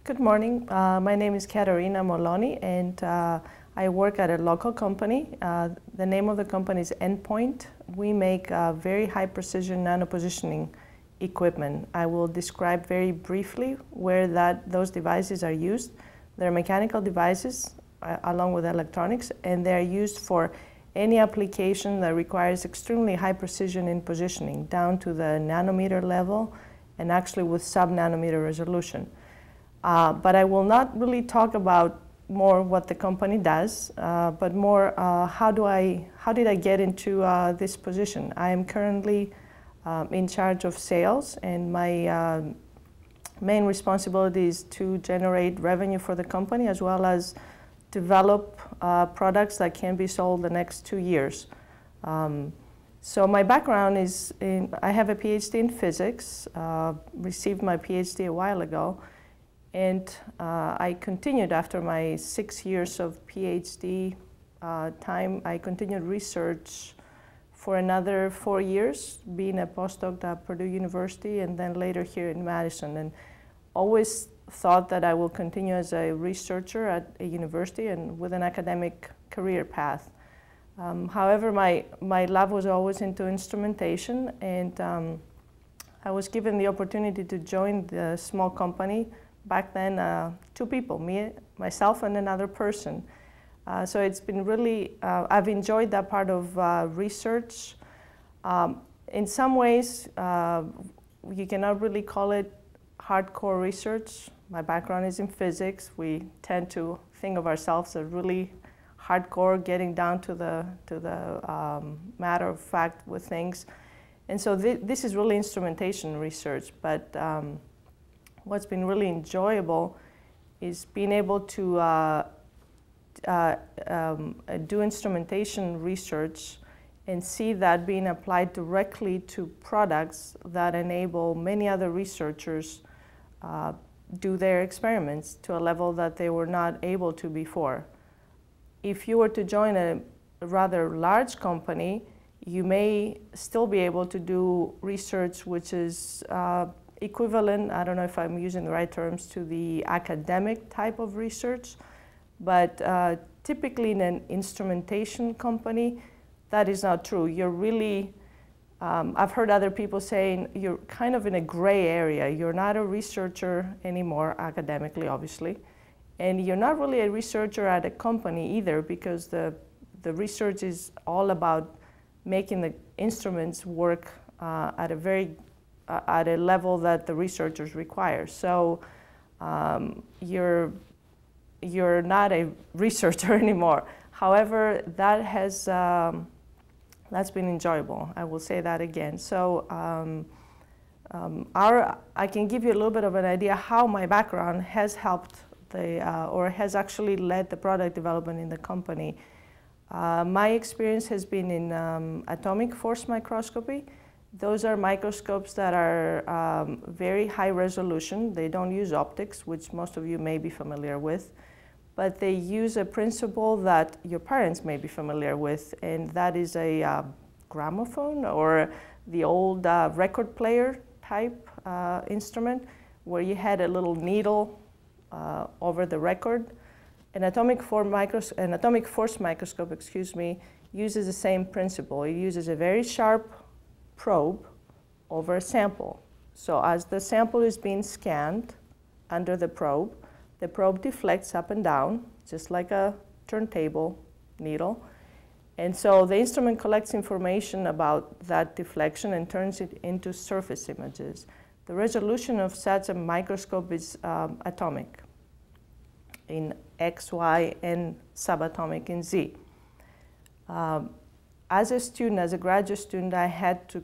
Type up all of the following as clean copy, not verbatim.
Good morning. My name is Moloni, and I work at a local company. The name of the company is Endpoint. We make very high precision nano positioning equipment. I will describe very briefly where those devices are used. They're mechanical devices along with electronics, and they're used for any application that requires extremely high precision in positioning, down to the nanometer level and actually with sub-nanometer resolution. But I will not really talk about more what the company does, but more how did I get into this position. I am currently in charge of sales, and my main responsibility is to generate revenue for the company as well as develop products that can be sold the next 2 years. So my background is I have a PhD in physics, received my PhD a while ago, and I continued after my 6 years of PhD time. I continued research for another 4 years, being a postdoc at Purdue University and then later here in Madison, and always thought that I will continue as a researcher at a university and with an academic career path. However, my lab was always into instrumentation, and I was given the opportunity to join the small company. Back then, 2 people, myself and another person. So it's been really, I've enjoyed that part of research. In some ways, you cannot really call it hardcore research. My background is in physics. We tend to think of ourselves as really hardcore, getting down to the matter of fact with things. And so this is really instrumentation research, but what's been really enjoyable is being able to do instrumentation research and see that being applied directly to products that enable many other researchers do their experiments to a level that they were not able to before. If you were to join a rather large company, you may still be able to do research which is equivalent, I don't know if I'm using the right terms, to the academic type of research, but typically in an instrumentation company, that is not true. You're really, I've heard other people saying, you're kind of in a gray area. You're not a researcher anymore, academically, obviously, and you're not really a researcher at a company either, because the research is all about making the instruments work at a level that the researchers require. So you're not a researcher anymore. However, that's been enjoyable. I will say that again. So I can give you a little bit of an idea how my background has helped or has actually led the product development in the company. My experience has been in atomic force microscopy. Those are microscopes that are very high resolution. They don't use optics, which most of you may be familiar with, but they use a principle that your parents may be familiar with, and that is a gramophone or the old record player type instrument where you had a little needle over the record. An atomic force microscope, uses the same principle. It uses a very sharp probe over a sample. So as the sample is being scanned under the probe deflects up and down, just like a turntable needle. And so the instrument collects information about that deflection and turns it into surface images. The resolution of such a microscope is atomic in X, Y, and subatomic in Z. As a student, as a graduate student, I had to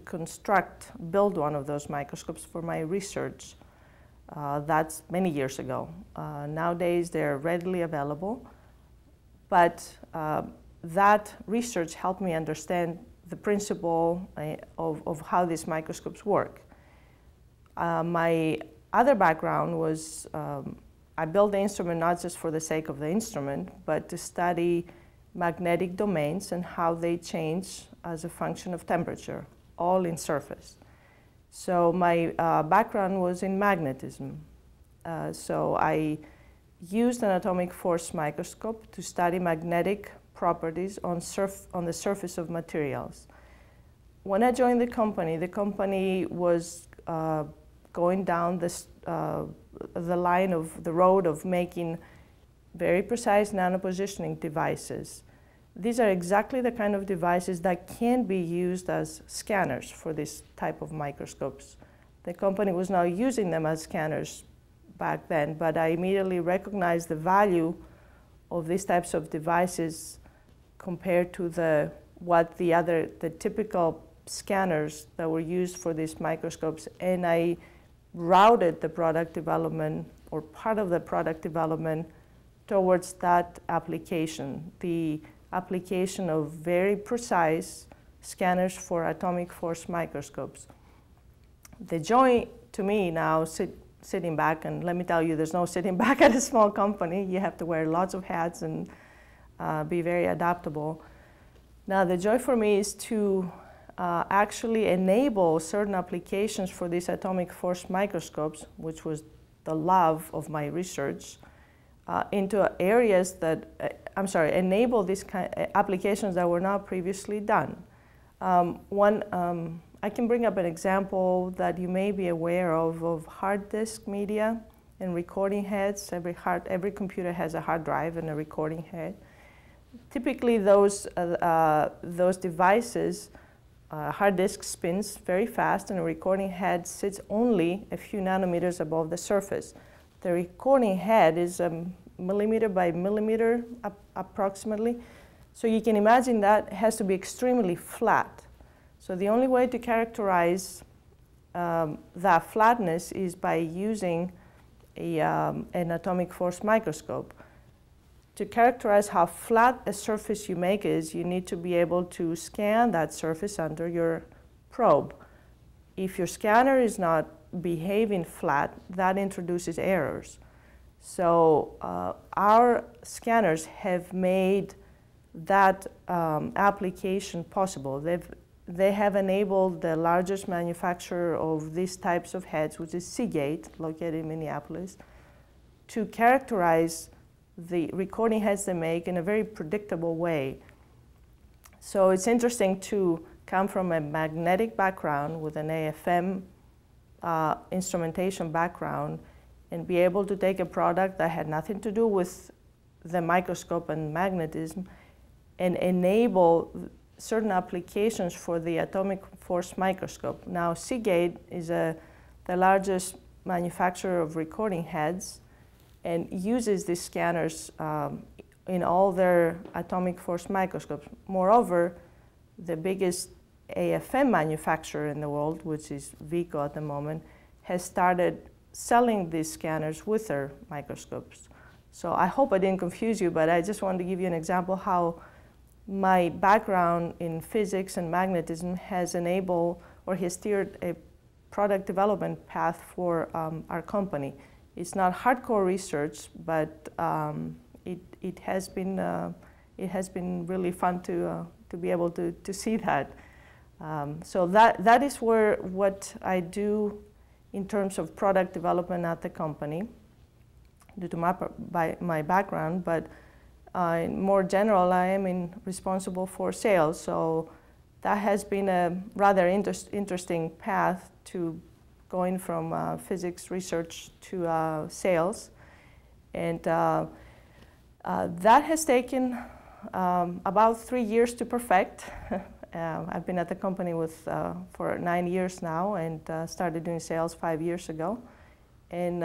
build one of those microscopes for my research. That's many years ago. Nowadays, they're readily available, but that research helped me understand the principle of how these microscopes work. My other background was I built the instrument not just for the sake of the instrument, but to study magnetic domains and how they change as a function of temperature, all in surface. So my background was in magnetism. So I used an atomic force microscope to study magnetic properties on the surface of materials. When I joined the company was going down the line of the road of making very precise nanopositioning devices. These are exactly the kind of devices that can be used as scanners for this type of microscopes. The company was not using them as scanners back then, but I immediately recognized the value of these types of devices compared to the typical scanners that were used for these microscopes, and I routed the product development, or part of the product development, towards that application, the application of very precise scanners for atomic force microscopes. The joy to me now, sitting back, and let me tell you, there's no sitting back at a small company. You have to wear lots of hats and be very adaptable. Now, the joy for me is to actually enable certain applications for these atomic force microscopes, which was the love of my research, into areas that, enable these applications that were not previously done. I can bring up an example that you may be aware of hard disk media and recording heads. Every computer has a hard drive and a recording head. Typically, those devices, hard disk spins very fast, and a recording head sits only a few nanometers above the surface. The recording head is millimeter by millimeter approximately. So you can imagine that has to be extremely flat. So the only way to characterize that flatness is by using an atomic force microscope. To characterize how flat a surface you make is, you need to be able to scan that surface under your probe. If your scanner is not behaving flat, that introduces errors. So our scanners have made that application possible. They have enabled the largest manufacturer of these types of heads, which is Seagate, located in Minneapolis, to characterize the recording heads they make in a very predictable way. So it's interesting to come from a magnetic background with an AFM instrumentation background and be able to take a product that had nothing to do with the microscope and magnetism and enable certain applications for the atomic force microscope. Now, Seagate is the largest manufacturer of recording heads and uses these scanners in all their atomic force microscopes. Moreover, the biggest AFM manufacturer in the world, which is Vico at the moment, has started selling these scanners with their microscopes. So I hope I didn't confuse you, but I just wanted to give you an example how my background in physics and magnetism has enabled or has steered a product development path for our company. It's not hardcore research, but it has been really fun to be able to see that. So that is what I do in terms of product development at the company, due to my background. But in more general, I am responsible for sales. So that has been a rather interesting path to going from physics research to sales. And that has taken about 3 years to perfect. I've been at the company for 9 years now, and started doing sales 5 years ago. And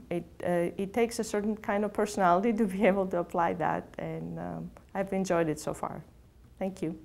it takes a certain kind of personality to be able to apply that, and I've enjoyed it so far. Thank you.